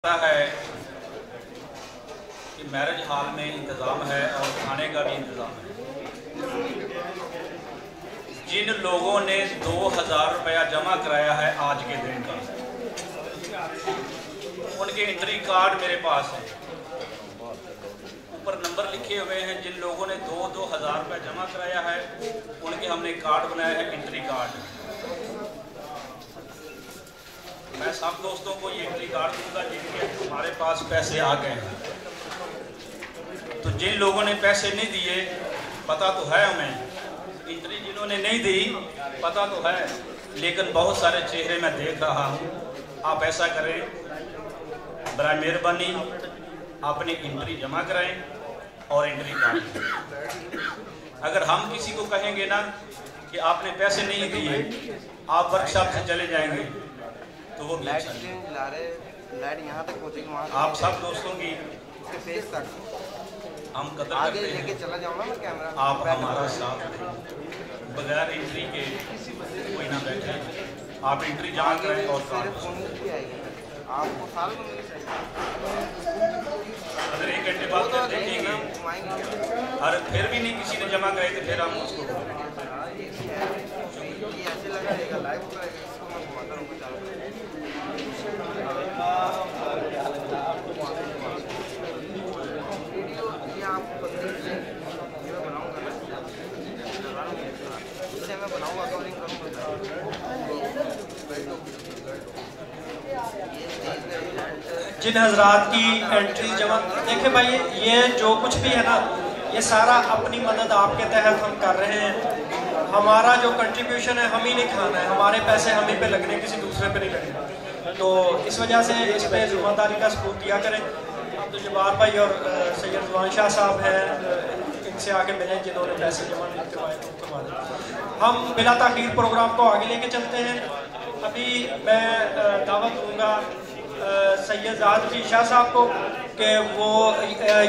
है कि marriage hall में इंतज़ाम है और खाने का भी इंतज़ाम है। जिन लोगों ने 2000 रुपया जमा कराया है आज के दिन का, उनके एंट्री कार्ड मेरे पास हैं, ऊपर नंबर लिखे हुए हैं। जिन लोगों ने 2000 रुपया जमा कराया है उनके हमने कार्ड बनाया है, एंट्री कार्ड। मैं सब दोस्तों को ये एंट्री कार्ड दूंगा जिनके हमारे पास पैसे आ गए हैं। तो जिन लोगों ने पैसे नहीं दिए, पता तो है हमें, एंट्री जिन्होंने नहीं दी पता तो है, लेकिन बहुत सारे चेहरे मैं देख रहा हूँ। आप ऐसा करें, बराए मेहरबानी अपनी एंट्री जमा कराएं और एंट्री कार्ड। अगर हम किसी को कहेंगे ना कि आपने पैसे नहीं दिए, आप वर्कशॉप से चले जाएंगे, तो वो भी अच्छा नहीं। यहाँ तक पहुँचेगी, वहाँ आप सब दोस्तों की उसके फेस तक हम कदर आगे करते लेके हैं। चला जाऊँगा मैं कैमरा। आप हमारा साथ दें, बगैर एंट्री के कोई ना बैठे। आप एंट्री जमा करें और कार्ड फोन भी आएगी आपको साल में मिल जाएगी। अगर 1 घंटे बाद फिर देखेंगे और फिर भी नहीं किसी ने जमा कराई तो फिर हम उसको ये ऐसे लगा रहेगा, लाइव होगा, इसको मैं घुमाता रहूँगा। वीडियो ये आपको ये मैं बनाऊँगा ना, इससे मैं बनाऊँगा, कवरिंग करूँगा। जिन हजरात की एंट्री जमा, देखें भाई, ये जो कुछ भी है ना, ये सारा अपनी मदद आपके तहत हम कर रहे हैं। हमारा जो कंट्रीब्यूशन है हम ही नहीं खाना है, हमारे पैसे हम ही पे लगने, किसी दूसरे पे नहीं लगने। तो इस वजह से इस पर जिम्मेदारी का सबूत दिया करें। अब्दुल जब्बार भाई और सैयद रिजवान शाह साहब हैं, इनसे आके मिलें जिन्होंने पैसे जमा नहीं करवाए तो करवा दें। हम बिला ताखीर प्रोग्राम को आगे लेके चलते हैं। अभी मैं दावत दूँगा सैयद ज़ाहद शाह साहब को कि वो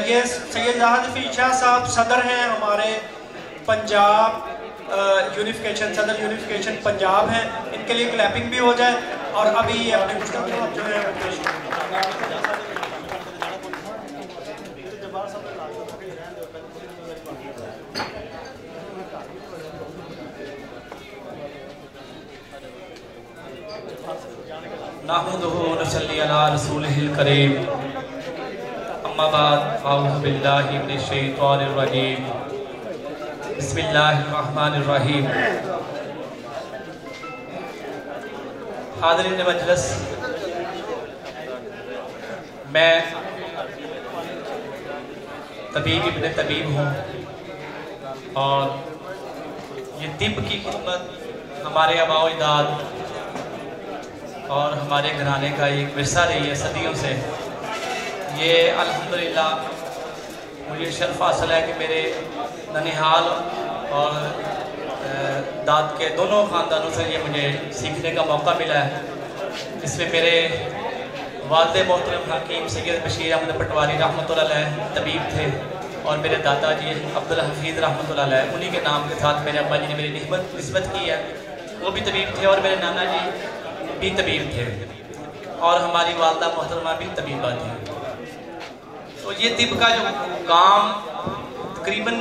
ये सैयद ज़ाहद शाह साहब सदर हैं हमारे पंजाब यूनिफिकेशन, सदर यूनिफिकेशन पंजाब है। इनके लिए क्लैपिंग भी हो जाए और अभी ये अपने गुफ्तगू जो है नहमदुहु व नसल्ली अला रसूलिहिल करीम, अम्मा बाद, अऊज़ु बिल्लाहि मिनश शैतानिर रजीम, बिस्मिल्लाहिर रहमानिर रहीम। हाज़रीन मजलिस, मैं तबीब इब्न तबीब हूँ और ये तिब की खिदमत हमारे आबा-ओ-अजदाद और हमारे घराने का एक विरसा रही है सदियों से। ये अल्हम्दुलिल्लाह मुझे शर्फ हासिल है कि मेरे ननिहाल और दाद के दोनों ख़ानदानों से ये मुझे सीखने का मौका मिला है। इसमें मेरे वालिद मोहतरम हकीम सैयद बशीर अहमद पटवारी रहमतुल्लाह अलैह तबीब थे और मेरे दादाजी अब्दुल हफीज़ रहमतुल्लाह अलैह, उन्हीं के नाम के साथ मेरे अब्बा जी ने मेरी निस्बत की है, वो भी तबीब थे और मेरे नाना जी भी तबीब थे और हमारी वालदा मोहतरमा भी तबीबा थी। तो ये तिब का जो काम तकरीबन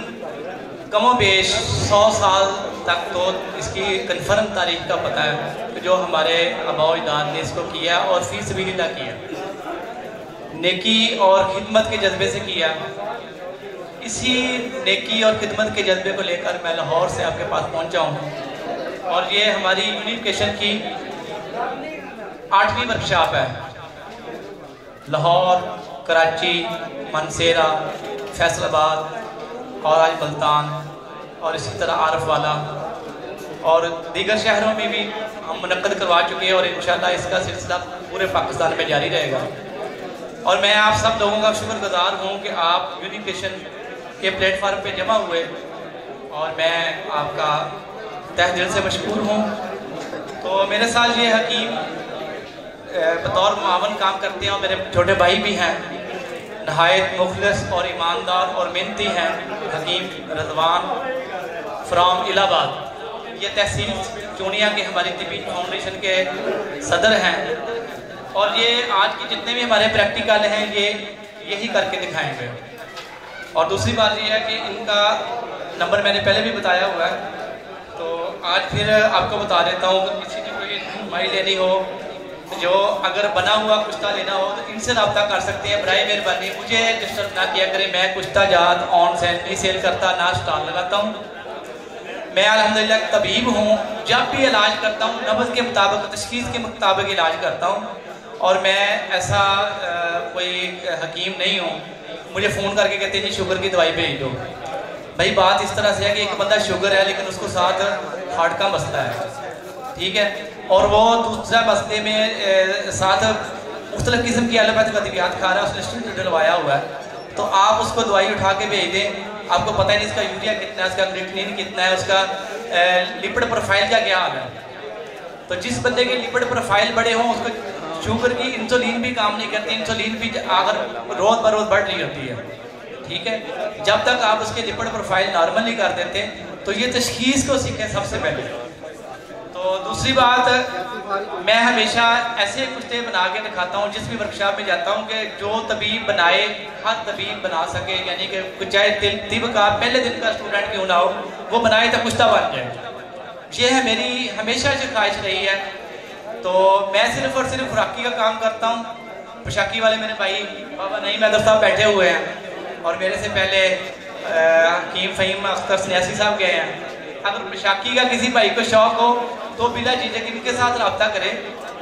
कमो बेश 100 साल तक तो इसकी कन्फर्म तारीख का पता है कि जो हमारे आबा-ओ-अजदाद ने इसको किया और फी सबीलिल्लाह किया, नेकी और खिदमत के जज्बे से किया। इसी नेकी और खिदमत के जज्बे को लेकर मैं लाहौर से आपके पास पहुंचा हूं और ये हमारी यूनिफिकेशन की 8वीं वर्कशॉप है। लाहौर, कराची, मनसेरा, फैसलाबाद और आज मुल्तान और इसी तरह आरफ वाला और दीगर शहरों में भी हम मुनक्कद करवा चुके हैं और इंशाअल्लाह इसका सिलसिला पूरे पाकिस्तान में जारी रहेगा। और मैं आप सब लोगों का शुक्रगुजार हूँ कि आप यूनिफिकेशन के प्लेटफार्म पे जमा हुए और मैं आपका तहे दिल से मशकूर हूँ। तो मेरे साथ ये हकीम बतौर मुआवन काम करते हैं और मेरे छोटे भाई भी हैं, नहायत मुखलिस और ईमानदार और मेहनती हैं, हकीम रज़वान फ्राम इलाहाबाद। ये तहसील चूनिया के हमारी तिबी फाउंडेशन के सदर हैं और ये आज के जितने भी हमारे प्रैक्टिकल हैं ये यही करके दिखाएंगे। और दूसरी बात ये है कि इनका नंबर मैंने पहले भी बताया हुआ है, तो आज फिर आपको बता देता हूँ कि किसी की कोई दवाई लेनी हो, जो अगर बना हुआ कुश्ता लेना हो तो इनसे रब्ता कर सकते हैं। बराए मेहरबानी मुझे डिस्टर्ब ना किया करें, मैं कुश्ता जात ऑन सेल नहीं सेल करता, ना स्टॉल लगाता हूँ। मैं अल्हम्दुलिल्लाह तबीब हूँ, जब भी इलाज करता हूँ नब्ज़ के मुताबिक, तशख़ीस के मुताबिक इलाज करता हूँ। और मैं ऐसा कोई हकीम नहीं हूँ मुझे फ़ोन करके कहते हैं जी शुगर की दवाई भेज दो। भाई बात इस तरह से है कि एक बंदा शुगर है लेकिन उसको साथ हार्ट का मसला है, ठीक है, और वो दूसरा मसले में साथ मुख्तलिफ किस्म की एलोपैथिक अद्वियात खा रहा है, उसने स्टेरॉइड डलवाया हुआ है, तो आप उसको दवाई उठा के भेज दें, आपको पता ही नहीं इसका यूरिया कितना है, उसका क्रिएटिनिन कितना है, उसका लिपिड प्रोफाइल का क्या हाल है। तो जिस बंदे के लिपिड प्रोफाइल बड़े हों उसको शुगर की इंसुलिन भी काम नहीं करती, इंसुलिन भी अगर रोज बरोज बढ़ रही होती है, ठीक है। जब तक आप उसके लिपिड प्रोफाइल नॉर्मल नहीं कर देते तो ये तशख़ीस को सीखें सबसे पहले। तो दूसरी बात, मैं हमेशा ऐसे कुश्ते बना के दिखाता हूँ जिस भी वर्कशॉप में जाता हूँ कि जो तबीब बनाए हर तबीब बना सके, यानी कि चाहे तिब का पहले दिन का स्टूडेंट क्यों ना हो वो बनाए तो कुश्ता बन जाए। ये है मेरी हमेशा से ख्वाहिश रही है। तो मैं सिर्फ और सिर्फ खुराकी का काम करता हूँ। पोशाकी वाले मेरे भाई बाबा नईम मैदर साहब बैठे हुए हैं और मेरे से पहले हकीम फ़हीम अख्तर सन्यासी साहब गए हैं। अगर पोशाकी का किसी भाई को शौक़ हो तो बिला झिझक इनके साथ रब्ता करें।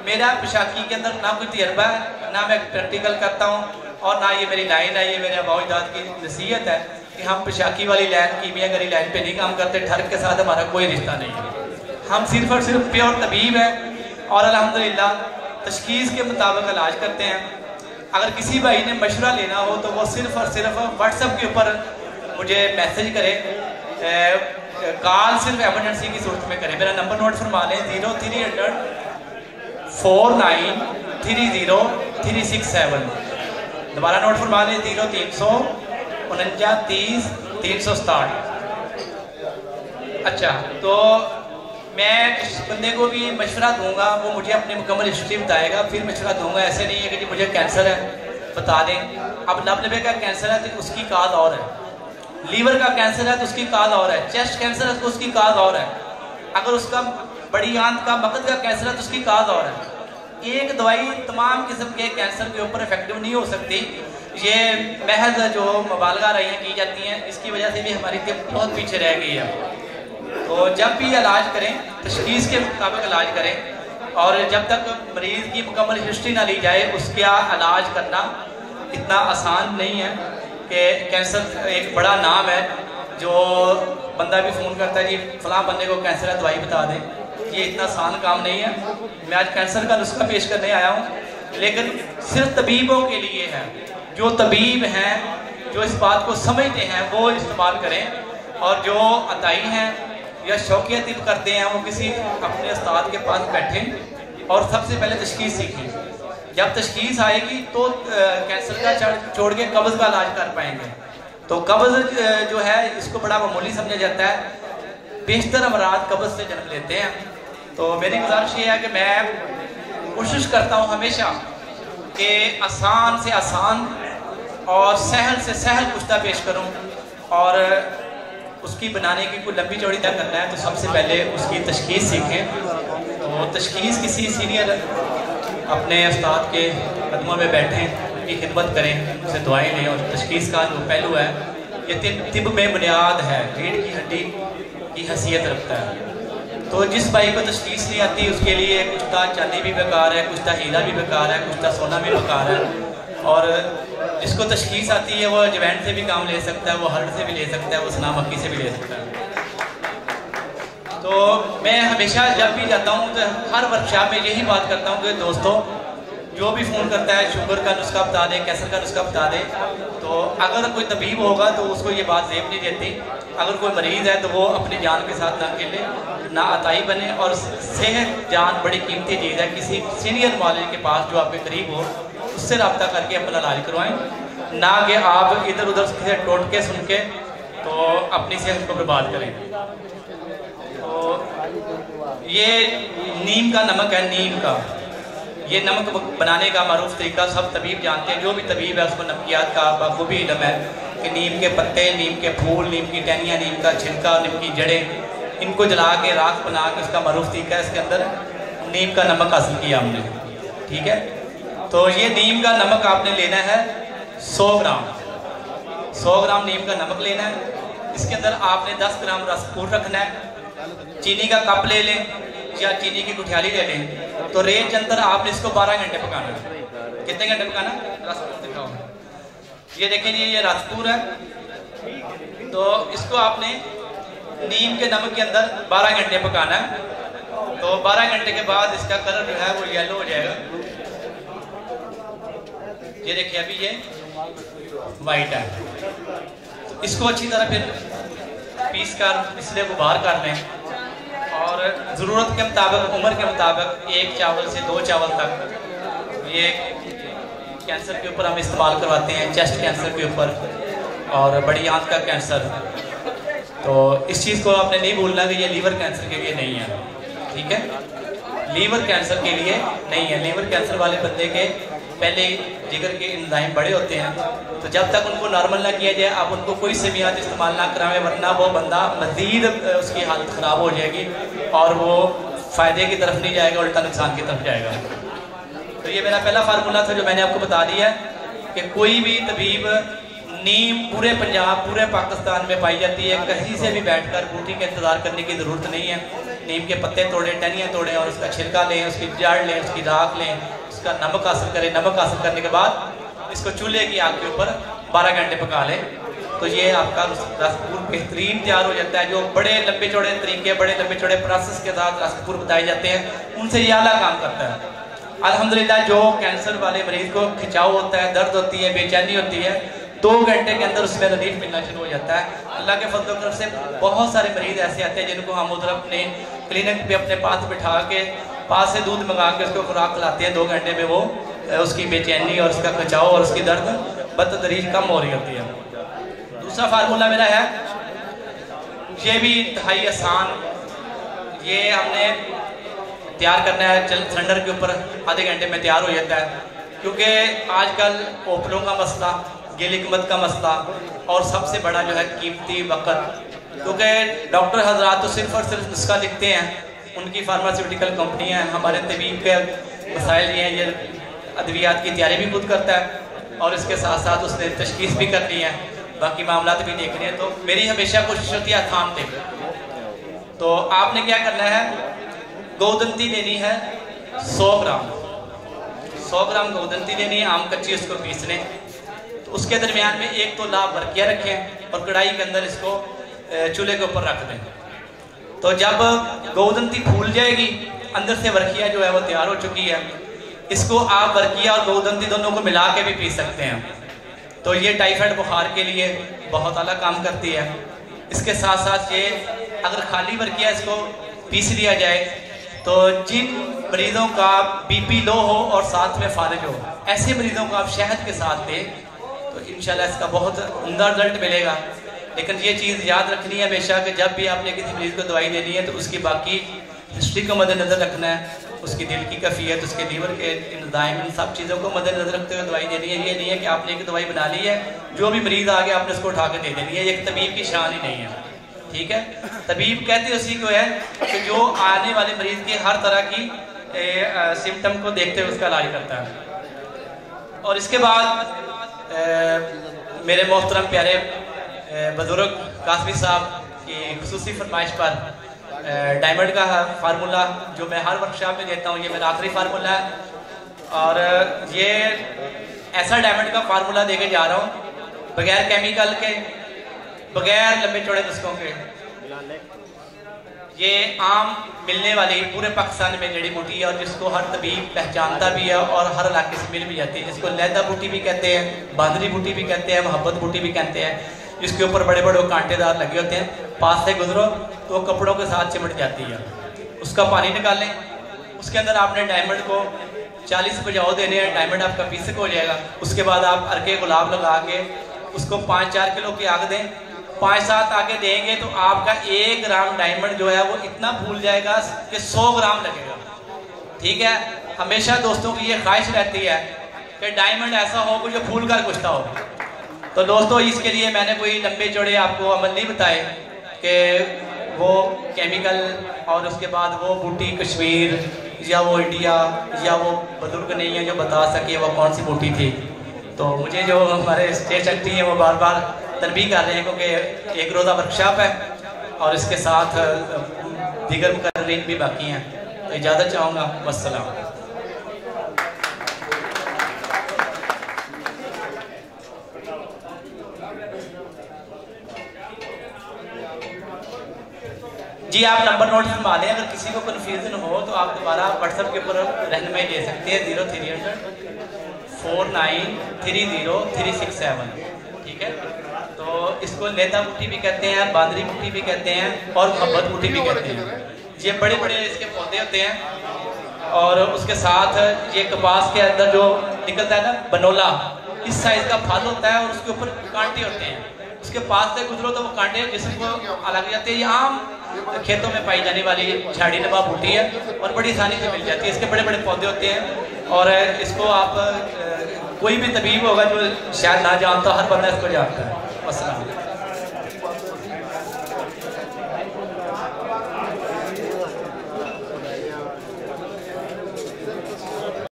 मेरा पोशाकी के अंदर ना कोई तजर्बा है, ना मैं प्रैक्टिकल करता हूँ और ना ये मेरी लाइन है, ये मेरे अबाउजाद की नसीहत है कि हम पोशाकी वाली लाइन कीमियागरी लाइन पे नहीं काम करते। ठर्क के साथ हमारा कोई रिश्ता नहीं है, हम सिर्फ और सिर्फ प्योर तबीब है और अल्हम्दुलिल्लाह तशख़ीस के मुताबिक इलाज करते हैं। अगर किसी भाई ने मशवरा लेना हो तो वो सिर्फ और सिर्फ व्हाट्सएप के ऊपर मुझे मैसेज करें, कॉल सिर्फ एमरजेंसी की सूरत में करें। मेरा नंबर नोट फरमा लें 0300 49 30 367। दोबारा नोट फरमा लें 0300 49 30 367। अच्छा, तो मैं जिस बंदे को भी मशवरा दूंगा वो मुझे अपनी मुकम्मल हिस्ट्री बताएगा, फिर मशवरा दूंगा। ऐसे नहीं है कि जी मुझे कैंसर है बता दें। अब लब का कैंसर है तो उसकी काज और है, लीवर का कैंसर है तो उसकी काज और है, चेस्ट कैंसर है तो उसकी काज और है, अगर उसका बड़ी आंत का मकद का कैंसर है तो उसकी काज और है। एक दवाई तमाम किस्म के कैंसर के ऊपर इफेक्टिव नहीं हो सकती। ये महज जो मुबालगा रहियाँ की जाती हैं इसकी वजह से भी हमारी तिब बहुत पीछे रह गई है। तो जब भी इलाज करें तशख़ीस के मुताबिक इलाज करें और जब तक मरीज़ की मुकम्मल हिस्ट्री ना ली जाए उसका इलाज करना इतना आसान नहीं है। कि कैंसर एक बड़ा नाम है, जो बंदा भी फ़ोन करता है जी फलां बंदे को कैंसर है दवाई बता दें, ये इतना आसान काम नहीं है। मैं आज कैंसर का नुस्खा पेश करने आया हूँ, लेकिन सिर्फ तबीबों के लिए है। जो तबीब हैं, जो इस बात को समझते हैं वो इस्तेमाल करें, और जो अताई हैं या शौकिया तिब करते हैं वो किसी अपने उस्ताद के पास बैठें और सबसे पहले तशख़ीस सीखें। जब तशख़ीस आएगी तो कैंसर का छोड़ के कब्ज़ का इलाज कर पाएंगे। तो कब्ज़ जो है इसको बड़ा मामूली समझा जाता है, बेशतर अमराज कब्ज़ से जन्म लेते हैं। तो मेरी गुजारिश ये है कि मैं कोशिश करता हूँ हमेशा कि आसान से आसान और सहल से सहल कुश्ता पेश करूँ, और उसकी बनाने की कोई लंबी चौड़ी तय करना है तो सबसे पहले उसकी तशख़ीस सीखें। तो तशख़ीस किसी सीनियर अपने उस्ताद के कदमों में बैठें, उनकी खिदमत करें, उनसे दुआएं लें। और तशख़ीस का जो पहलू है ये तिब में बुनियाद है, रीढ़ की हड्डी की हैसियत रखता है। तो जिस भाई को तशख़ीस नहीं आती उसके लिए कुश्ता चांदी भी बेकार है, कुश्ता हीरा भी बेकार है, कुश्ता सोना भी बेकार है। और जिसको तशख़ीस आती है वो अजवैन से भी काम ले सकता है, वो हर्ड से भी ले सकता है, वो सना मक्की से भी ले सकता है। तो मैं हमेशा जब भी जाता हूँ तो हर वर्कशॉप में यही बात करता हूँ कि दोस्तों जो भी फ़ोन करता है शुगर का नुस्खा बता दें, कैंसर का नुस्खा बता दें। तो अगर कोई तबीब होगा तो उसको ये बात जेब नहीं देती। अगर कोई मरीज़ है तो वो अपनी जान के साथ ना खेले, ना अताई बने। और सेहत जान बड़ी कीमती चीज़ है। किसी सीनियर मौलवी के पास जो आपके करीब हो उससे रब्ता करके अपना इलाज करवाएं, ना कि आप इधर उधर से टोट के सुन के तो अपनी सेहत को बर्बाद करें। तो ये नीम का नमक है, नीम का ये नमक बनाने का मारूफ तरीका सब तबीब जानते हैं, जो भी तबीब है उसको नमकियात का बखूबी इल्म है कि नीम के पत्ते, नीम के फूल, नीम की टहनियाँ, नीम का छिलका, नीम की जड़ें, इनको जला के राख बना के उसका मारूफ तरीका है, इसके अंदर नीम का नमक हासिल किया हमने। ठीक है, तो ये नीम का नमक आपने लेना है 100 ग्राम, 100 ग्राम नीम का नमक लेना है। इसके अंदर आपने 10 ग्राम रसपूर रखना है। चीनी का कप ले लें या चीनी की गुठियाली ले लें। तो रेंज अंदर आपने इसको 12 घंटे पकाना है। कितने घंटे पकाना? रसपूर दिखाओ, ये देखें जी, ये रसपूर है। तो इसको आपने नीम के नमक के अंदर 12 घंटे पकाना है। तो 12 घंटे के बाद इसका कलर जो है वो येलो हो जाएगा। ये देखिए अभी ये वाइट है। तो इसको अच्छी तरह फिर पीस कर इसलिए वो बाहर कर लें और ज़रूरत के मुताबिक, उम्र के मुताबिक 1 चावल से 2 चावल तक ये कैंसर के ऊपर हम इस्तेमाल करवाते हैं, चेस्ट कैंसर के ऊपर और बड़ी आंत का कैंसर। तो इस चीज़ को आपने नहीं भूलना कि ये लीवर कैंसर के लिए नहीं है। ठीक है, लीवर कैंसर के लिए नहीं है। लीवर कैंसर वाले बंदे के पहले जिगर के एंजाइम बड़े होते हैं, तो जब तक उनको नॉर्मल ना किया जाए आप उनको कोई सेवियात इस्तेमाल ना कराएं, वरना वो बंदा मज़ीद उसकी हालत ख़राब हो जाएगी और वो फ़ायदे की तरफ नहीं जाएगा, उल्टा नुकसान की तरफ जाएगा। तो ये मेरा पहला फार्मूला था जो मैंने आपको बता दिया कि कोई भी तबीब, नीम पूरे पंजाब, पूरे पाकिस्तान में पाई जाती है। कहीं से भी बैठकर बूटी का इंतज़ार करने की ज़रूरत नहीं है। नीम के पत्ते तोड़ें, टहनियाँ तोड़ें और उसका छिलका लें, उसकी जड़ लें, उसकी राख लें, उसका नमक हासिल करें। नमक हासिल करने के बाद इसको चूल्हे की आग के ऊपर 12 घंटे पका लें। तो ये आपका रसपूर बेहतरीन तैयार हो जाता है। जो बड़े लंबे चौड़े तरीके, बड़े लंबे चौड़े प्रोसेस के साथ रसपूर बताए जाते हैं, उनसे ये आला काम करता है। अल्हम्दुलिल्लाह जो कैंसर वाले मरीज को खिंचाव होता है, दर्द होती है, बेचैनी होती है, 2 घंटे के अंदर उसमें रिलीफ मिलना शुरू हो जाता है। अल्लाह के फजल करम से बहुत सारे मरीज ऐसे आते हैं जिनको हम उधर अपने क्लिनिक पे अपने पास बिठा के पास से दूध मंगा के उसको खुराक खिलाते हैं। 2 घंटे में वो उसकी बेचैनी और उसका खिंचाव और उसकी दर्द बतदरीज कम हो रही होती है। दूसरा फार्मूला मेरा है, ये भी इंतहाई आसान, ये हमने तैयार करना है सिलेंडर के ऊपर, आधे घंटे में तैयार हो जाता है। क्योंकि आजकल ओपलों का मसला, गिलिकमत का मसला और सबसे बड़ा जो है कीमती वक़्त, क्योंकि डॉक्टर हजरात तो सिर्फ और सिर्फ नुस्खा लिखते हैं, उनकी फार्मास्यूटिकल कंपनियां हैं। हमारे तबीब के मसाइल ये हैं, ये अद्वियात की तैयारी भी खुद करता है और इसके साथ साथ उसने तशखीस भी करनी है, बाकी मामला भी देखने हैं। तो मेरी हमेशा कोशिश होती है थाम दे। तो आपने क्या करना है, गोदंती लेनी है 100 ग्राम, 100 ग्राम गोदंती लेनी है, आम कच्ची उसको पीस लें। तो उसके दरमियान में एक तो लाभ बरकिया रखें और कढ़ाई के अंदर इसको चूल्हे के ऊपर रख दें। तो जब गोदंती फूल जाएगी, अंदर से बरकिया जो है वो तैयार हो चुकी है, इसको आप बरकिया और गोदंती दोनों को मिला के भी पी सकते हैं। तो ये टाइफाइड बुखार के लिए बहुत आला काम करती है। इसके साथ साथ ये अगर खाली बरकिया इसको पीस लिया जाए तो जिन मरीजों का बीपी लो हो और साथ में फालिज हो, ऐसे मरीजों को आप शहद के साथ दें तो इंशाल्लाह इसका बहुत उम्दा रिजल्ट मिलेगा। लेकिन ये चीज़ याद रखनी है हमेशा कि जब भी आपने किसी मरीज को दवाई देनी है तो उसकी बाकी हिस्ट्री को मद्देनजर रखना है, उसकी दिल की कैफियत, उसके लीवर के इंजाइम, इन सब चीज़ों को मद्देनजर रखते हुए दवाई देनी है। ये नहीं है कि आपने एक दवाई बना ली है, जो भी मरीज आ गया आपने उसको उठा के दे देनी है, एक तबीब की शान ही नहीं है। ठीक है, तबीब कहते उसी को है कि जो आने वाले मरीज की हर तरह की सिम्टम को देखते हुए उसका इलाज करता है। और इसके बाद मेरे मोहतरम प्यारे बुजुर्ग कासमी साहब की खुसूसी फरमाइश पर डायमंड का फार्मूला जो मैं हर वर्कशॉप में देता हूँ, ये मेरा आखिरी फार्मूला है। और ये ऐसा डायमंड का फार्मूला देके जा रहा हूँ बगैर केमिकल के, बगैर लंबे चौड़े नुस्खों के। ये आम मिलने वाली पूरे पाकिस्तान में जड़ी बूटी है और जिसको हर तबीब पहचानता भी है और हर इलाके से मिल भी जाती है, जिसको लैदा बूटी भी कहते हैं, बांदरी बूटी भी कहते हैं, मोहब्बत बूटी भी कहते हैं, जिसके ऊपर बड़े बड़े कांटेदार लगे होते हैं, पास से गुजरो तो कपड़ों के साथ चिमट जाती है। उसका पानी निकालें, उसके अंदर आपने डायमंड को 40 बजाव देने हैं, डायमंड आपका पीसक हो जाएगा। उसके बाद आप अर्के गुलाब लगा के उसको 5-4 किलो की आग दें, 5-7 आगे देंगे तो आपका 1 ग्राम डायमंड जो है वो इतना फूल जाएगा कि 100 ग्राम लगेगा। ठीक है, हमेशा दोस्तों की ये ख्वाहिश रहती है कि डायमंड ऐसा हो कि जो फूल कर कुछता हो। तो दोस्तों इसके लिए मैंने कोई लंबे चौड़े आपको अमल नहीं बताए कि वो केमिकल और उसके बाद वो बूटी कश्मीर या वो इंडिया या वो बुजुर्ग नहीं है जो बता सके वो कौन सी बूटी थी। तो मुझे जो हमारे स्टेज सेक्रेटरी हैं वो बार बार तनबीह कर रहे हैं क्योंकि एक रोज़ा वर्कशॉप है और इसके साथ दीगर मुकर्रीन भी बाकी हैं। तो इजाज़त चाहूँगा। वस्सलाम। जी आप नंबर नोट फरमा लें, अगर किसी को कन्फ्यूजन हो तो आप दोबारा व्हाट्सएप के ऊपर रहनुमाई ले सकते हैं 0300 4930367। ठीक है, तो इसको लेता बूटी भी कहते हैं, बांदरी बूटी भी कहते हैं और मोहब्बत बूटी भी कहते हैं। ये बड़े बड़े इसके पौधे होते हैं और उसके साथ ये कपास के अंदर जो निकलता है ना बनोला, इस साइज का फल होता है और उसके ऊपर कांटे होते हैं। उसके पास से गुजरो तो वो कांटे जिसको अलग जाते हैं। ये आम खेतों में पाई जाने वाली झाड़ी नवा बूटी है और बड़ी आसानी से मिल जाती है। इसके बड़े बड़े पौधे होते हैं और इसको आप कोई भी तबीब होगा जो शायद ना जानता, हर बंदा इसको जानता है। अस्सलाम।